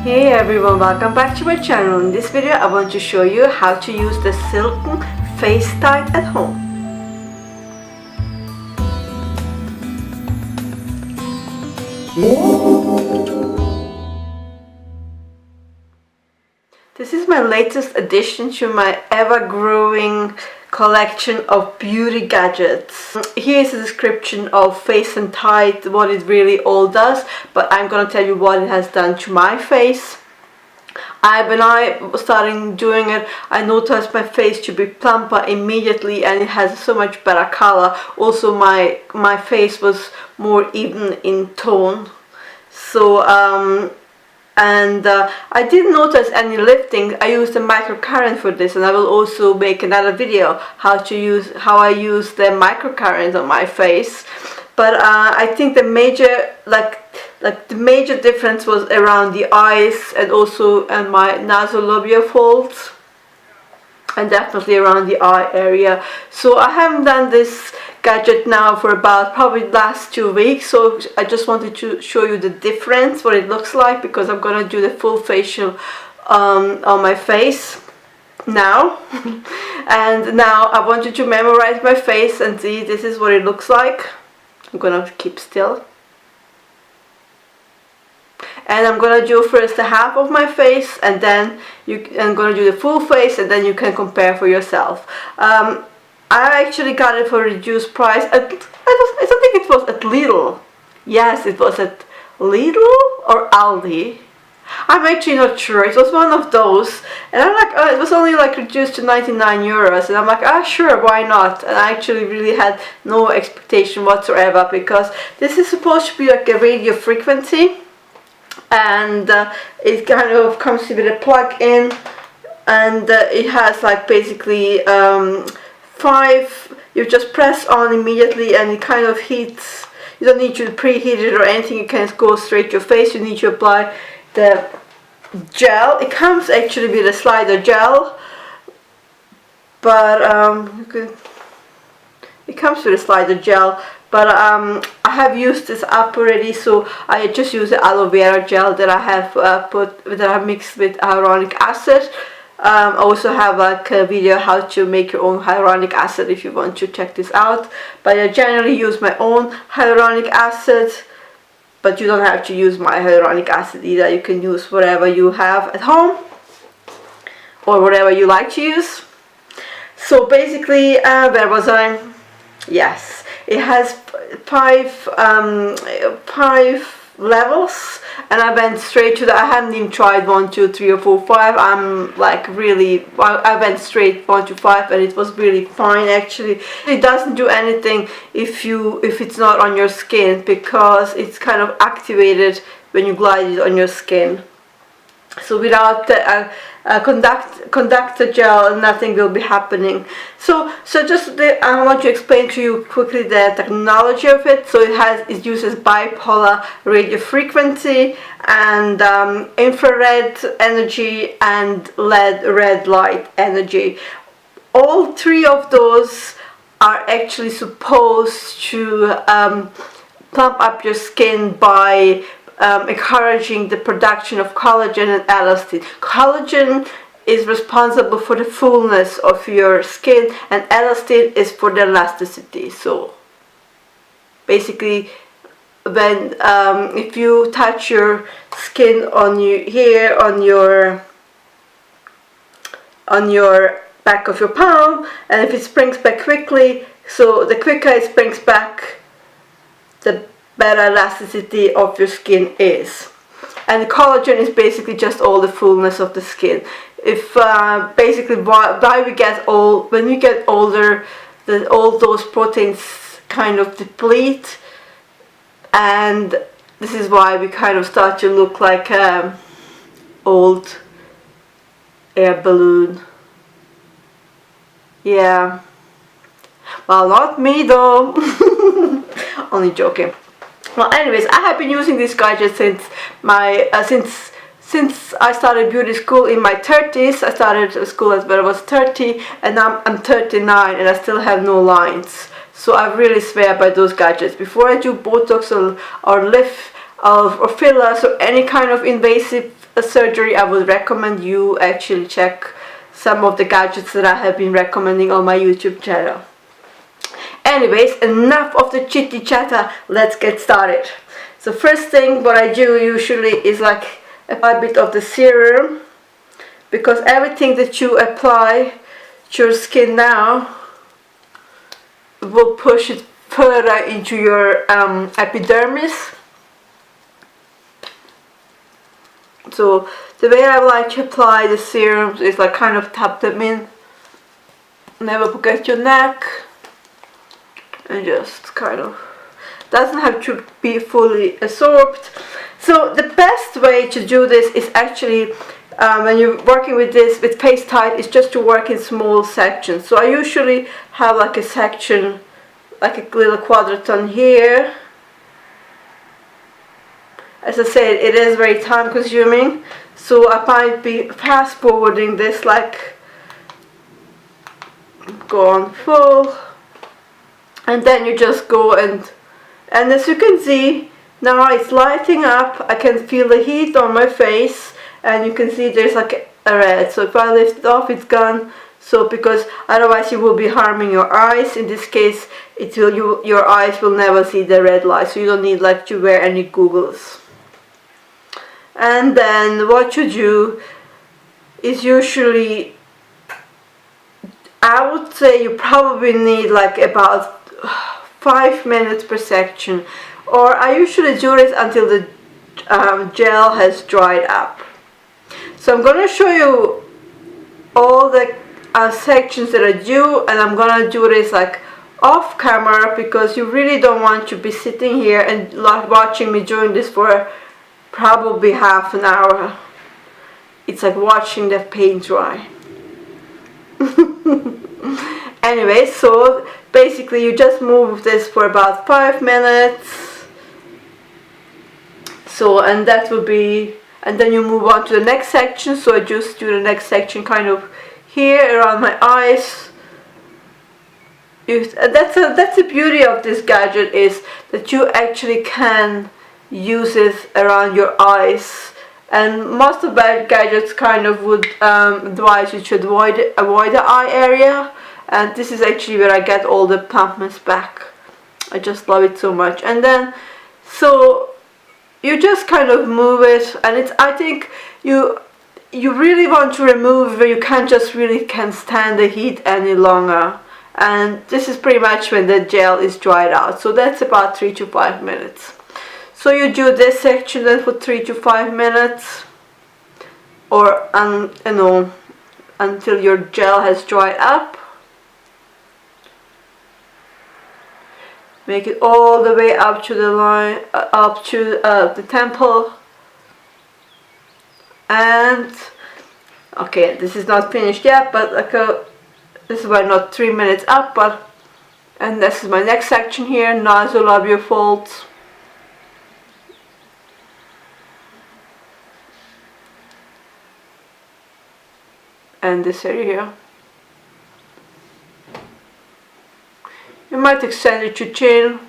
Hey everyone, welcome back to my channel. In this video I want to show you how to use the Silk'n Facetite at home. This is my latest addition to my ever-growing collection of beauty gadgets. Here's a description of Facetite, what it really all does, but I'm gonna tell you what it has done to my face. When I started doing it, I noticed my face to be plumper immediately, and it has so much better color. Also my face was more even in tone. So I didn't notice any lifting. I used the microcurrent for this, and I will also make another video how I use the microcurrent on my face. But I think the major the major difference was around the eyes, and also in my nasolabial folds, and definitely around the eye area. So I haven't done this gadget now for about probably last 2 weeks, so I just wanted to show you the difference, what it looks like, because I'm gonna do the full facial on my face now. And now I want you to memorize my face and see this is what it looks like. I'm gonna keep still. And I'm gonna do first the half of my face, and then I'm gonna do the full face, and then you can compare for yourself. I actually got it for a reduced price. I think it was at Lidl. Yes, it was at Lidl or Aldi. I'm actually not sure. It was one of those, and I'm like, oh, it was only like reduced to 99 euros, and I'm like, ah, sure, why not? And I actually really had no expectation whatsoever, because this is supposed to be like a radio frequency, and it kind of comes with a plug-in, and it has like basically 5. You just press on immediately, and it kind of heats. You don't need to preheat it or anything. You can go straight to your face. You need to apply the gel. It comes actually with a slider gel, but it comes with a slider gel. But I have used this up already, so I just use the aloe vera gel that I have that I mixed with hyaluronic acid. I also have like a video how to make your own hyaluronic acid if you want to check this out. But I generally use my own hyaluronic acid, but you don't have to use my hyaluronic acid either. You can use whatever you have at home or whatever you like to use. So basically, where was I? Yes, it has five levels, and I went straight to I haven't even tried 1, 2, 3 or 4, 5. I'm like really, I went straight 1 to 5, and it was really fine actually. It doesn't do anything if it's not on your skin, because it's kind of activated when you glide it on your skin. So without the conductor gel, nothing will be happening. So just I want to explain to you quickly the technology of it. So it uses bipolar radio frequency, and infrared energy, and LED red light energy. All 3 of those are actually supposed to plump up your skin by encouraging the production of collagen and elastin. Collagen is responsible for the fullness of your skin, and elastin is for the elasticity. So basically, when if you touch your skin on your back of your palm, and if it springs back quickly, so the quicker it springs back, the better elasticity of your skin is. And the collagen is basically just all the fullness of the skin. If basically why we get old, when we get older, all those proteins kind of deplete, and this is why we kind of start to look like old air balloon. Yeah, well, not me though. Only joking. Well, anyways, I have been using this gadget since my since I started beauty school in my 30s. I started school when I was 30, and now I'm 39, and I still have no lines. So I really swear by those gadgets. Before I do Botox or lift or fillers or any kind of invasive a surgery, I would recommend you actually check some of the gadgets that I have been recommending on my YouTube channel. Anyways, enough of the chitty chatter, let's get started. So first thing what I do usually is like apply a bit of the serum, because everything that you apply to your skin now will push it further into your epidermis. So the way I like to apply the serums is like kind of tap them in, never forget your neck, and just kind of, doesn't have to be fully absorbed. So the best way to do this is actually when you're working with this with Facetite, is just to work in small sections. So I usually have like a section, like a little quadrant here. As I said, it is very time consuming, so I might be fast forwarding this, like go on full, and then you just go and as you can see now it's lighting up. I can feel the heat on my face, and you can see there's like a red. So if I lift it off, it's gone. So because otherwise you will be harming your eyes. In this case, it will, your eyes will never see the red light, so you don't need like to wear any goggles. And then what you do is usually, I would say you probably need like about 5 minutes per section, or I usually do this until the gel has dried up. So I'm going to show you all the sections that I do, and I'm going to do this like off camera, because you really don't want to be sitting here and watching me doing this for probably half an hour. It's like watching the paint dry. Anyway, so basically you just move this for about 5 minutes. So, and that will be, and then you move on to the next section. So I just do the next section kind of here around my eyes. That's the beauty of this gadget, is that you actually can use it around your eyes. And most of the gadgets kind of would advise you to avoid the eye area, and this is actually where I get all the plumpness back. I just love it so much. And then so you just kind of move it, and it's, I think you really want to remove where you can't stand the heat any longer. And this is pretty much when the gel is dried out, so that's about 3 to 5 minutes. So you do this section then for 3 to 5 minutes, or you know, until your gel has dried up. Make it all the way up to the line, up to the temple. And okay, this is not finished yet, but like this is about not 3 minutes up, but, and this is my next section here, nasolabial folds. And this area here. You might extend it to chin,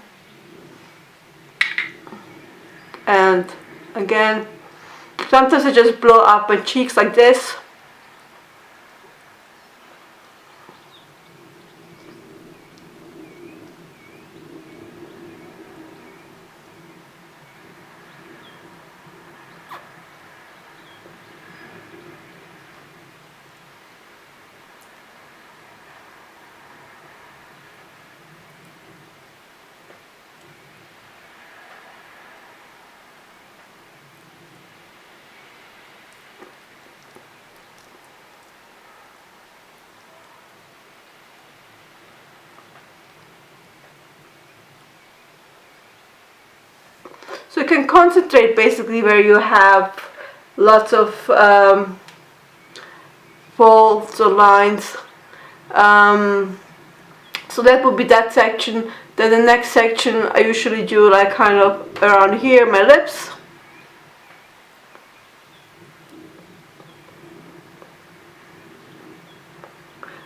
and again, sometimes I just blow up my cheeks like this. So you can concentrate basically where you have lots of folds or lines. So that would be that section. Then the next section I usually do like kind of around here, my lips.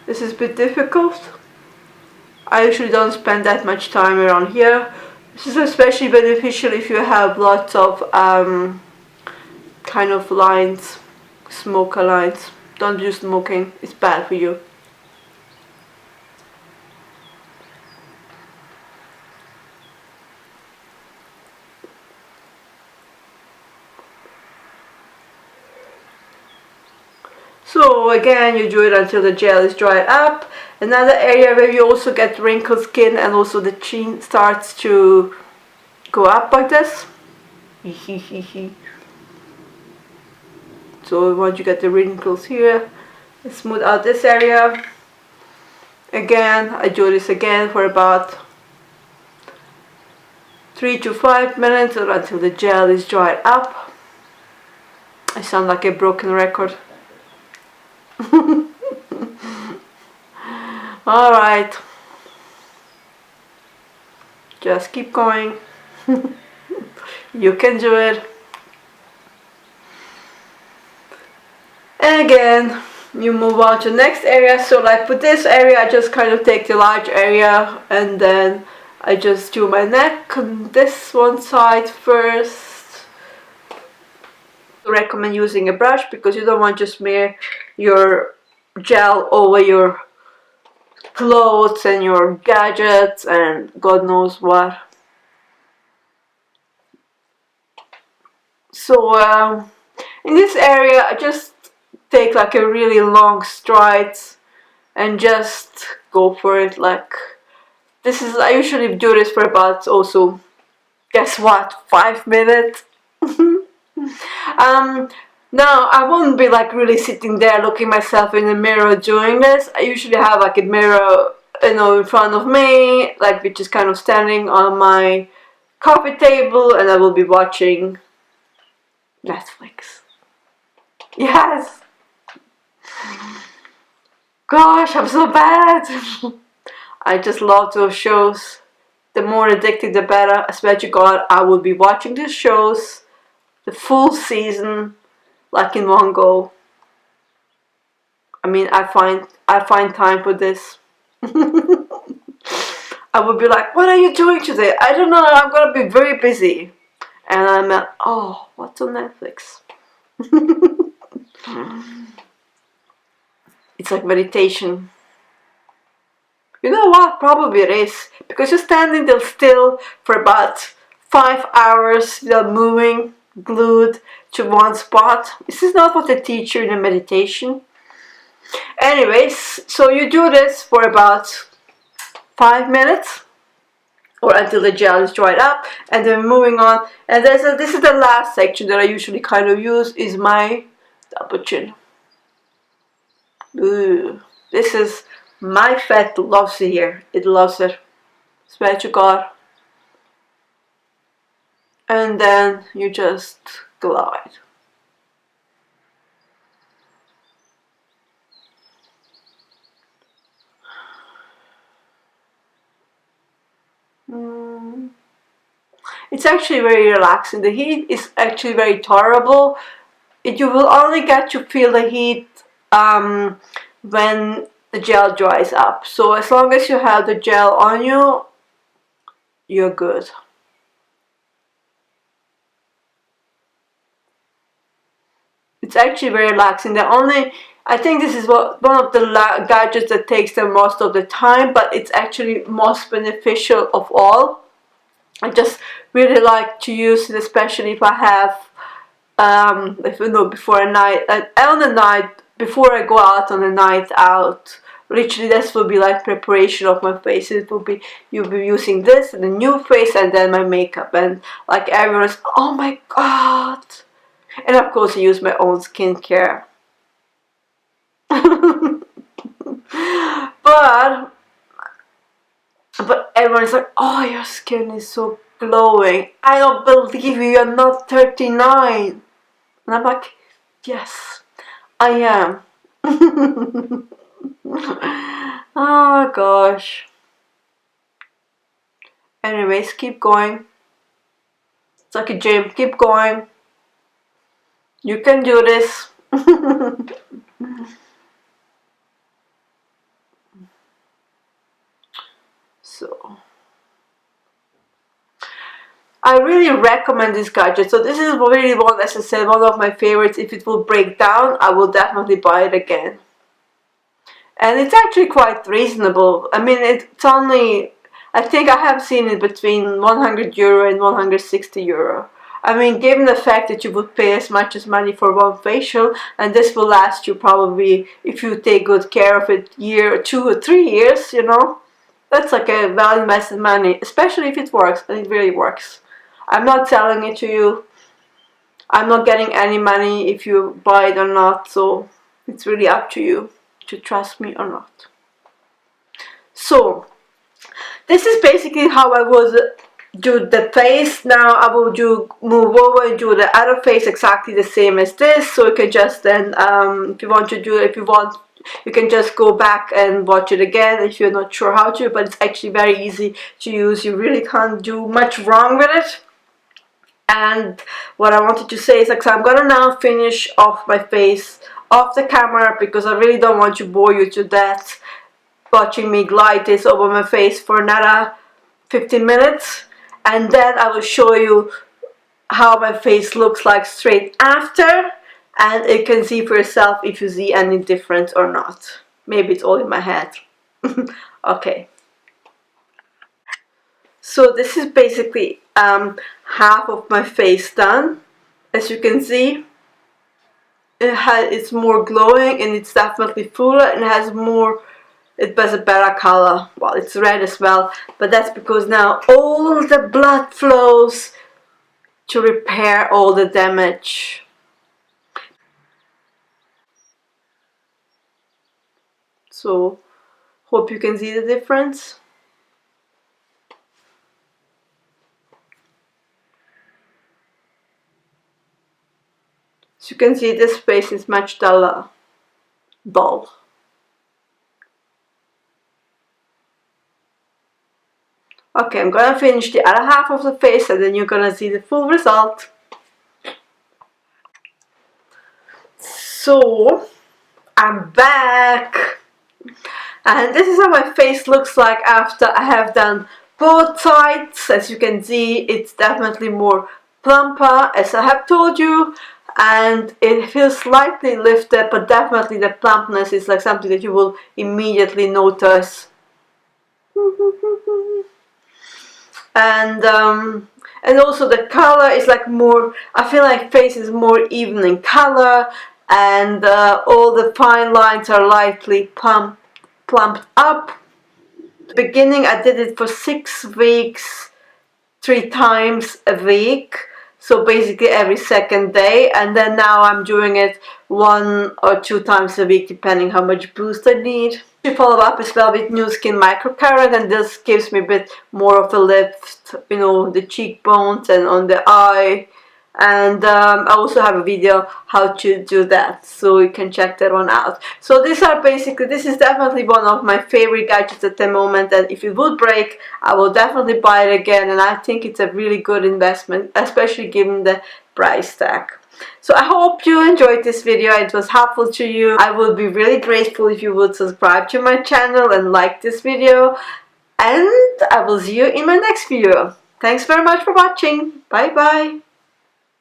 This is a bit difficult. I usually don't spend that much time around here. This is especially beneficial if you have lots of kind of lines, smoker lines. Don't do smoking, it's bad for you. So again, you do it until the gel is dried up. Another area where you also get wrinkled skin and also the chin starts to go up like this. So once you get the wrinkles here, smooth out this area. Again, I do this again for about 3 to 5 minutes or until the gel is dried up. I sound like a broken record. Alright, just keep going. You can do it. And again, you move on to the next area. So like with this area, I just kind of take the large area and then I just do my neck on this one side first. I recommend using a brush because you don't want to smear your gel over your clothes and your gadgets and God knows what. So in this area I just take like a really long strides and just go for it. Like this is, I usually do this for about also, guess what, 5 minutes. Now I won't be like really sitting there looking myself in the mirror doing this. I usually have like a mirror, you know, in front of me, like which is kind of standing on my coffee table, and I will be watching Netflix. Yes. Gosh, I'm so bad. I just love those shows. The more addicted, the better. I swear to God, I will be watching these shows, the full season, like in one go. I mean, I find time for this. I would be like, what are you doing today? I don't know, I'm gonna be very busy. And I'm like, oh, what's on Netflix? It's like meditation. You know what? Probably it is. Because you're standing there still for about 5 hours without moving, glued to one spot. This is not what they teach you in a meditation. Anyways, so you do this for about 5 minutes or until the gel is dried up, and then moving on. And this is the last section that I usually kind of use, is my double chin. Ooh, this is, my fat loves it here. It loves it. Swear to God. And then you just glide. It's actually very relaxing. The heat is actually very tolerable. You will only get to feel the heat when the gel dries up. So as long as you have the gel on you, you're good. It's actually very relaxing. I think this is one of the gadgets that takes the most of the time, but it's actually most beneficial of all. I just really like to use it, especially if I have, if you know, before a night, on the night, before I go out on a night out. Literally, this will be like preparation of my face. It will be, you'll be using this and the NuFace and then my makeup, and like everyone's, oh my God. And of course I use my own skincare. but everyone is like, oh, your skin is so glowing. I don't believe you, you're not 39. And I'm like, yes, I am. Oh gosh. Anyways, keep going. It's like a gym. Keep going. You can do this. So I really recommend this gadget. So this is really one, as I said, one of my favorites. If it will break down, I will definitely buy it again. And it's actually quite reasonable. I mean, it's only, I think I have seen it between 100 euro and 160 euro. I mean, given the fact that you would pay as much as money for one facial, and this will last you probably, if you take good care of it, year, 2 or 3 years, you know, that's like a well invested money, especially if it works, and it really works. I'm not selling it to you. I'm not getting any money if you buy it or not, so it's really up to you to trust me or not. So this is basically how I would do the face. Now I will move over and do the other face exactly the same as this. So you can just then, if you want, you can just go back and watch it again if you're not sure how to. But it's actually very easy to use. You really can't do much wrong with it. And what I wanted to say is, like, so I'm gonna now finish off my face off the camera because I really don't want to bore you to death watching me glide this over my face for another 15 minutes, and then I will show you how my face looks like straight after, and you can see for yourself if you see any difference or not. Maybe it's all in my head. Okay. So this is basically half of my face done. As you can see, it's more glowing and it's definitely fuller and has a better color. Well, it's red as well, but that's because now all the blood flows to repair all the damage. So hope you can see the difference. As you can see, this face is much dull. Okay, I'm gonna finish the other half of the face and then you're gonna see the full result. So, I'm back! And this is how my face looks like after I have done both sides. As you can see, it's definitely more plumper, as I have told you, and it feels slightly lifted, but definitely the plumpness is like something that you will immediately notice. And also the color is like more, I feel like face is more even in color, and all the fine lines are lightly plumped up. The beginning I did it for 6 weeks, 3 times a week, so basically every second day, and then now I'm doing it 1 or 2 times a week depending how much boost I need. I follow up as well with Nu Skin Microcurrent, and this gives me a bit more of a lift, you know, the cheekbones and on the eye. And I also have a video how to do that, so you can check that one out. So this is definitely one of my favorite gadgets at the moment, and if it would break, I will definitely buy it again, and I think it's a really good investment, especially given the price tag. So I hope you enjoyed this video, it was helpful to you. I would be really grateful if you would subscribe to my channel and like this video, and I will see you in my next video. Thanks very much for watching. Bye bye.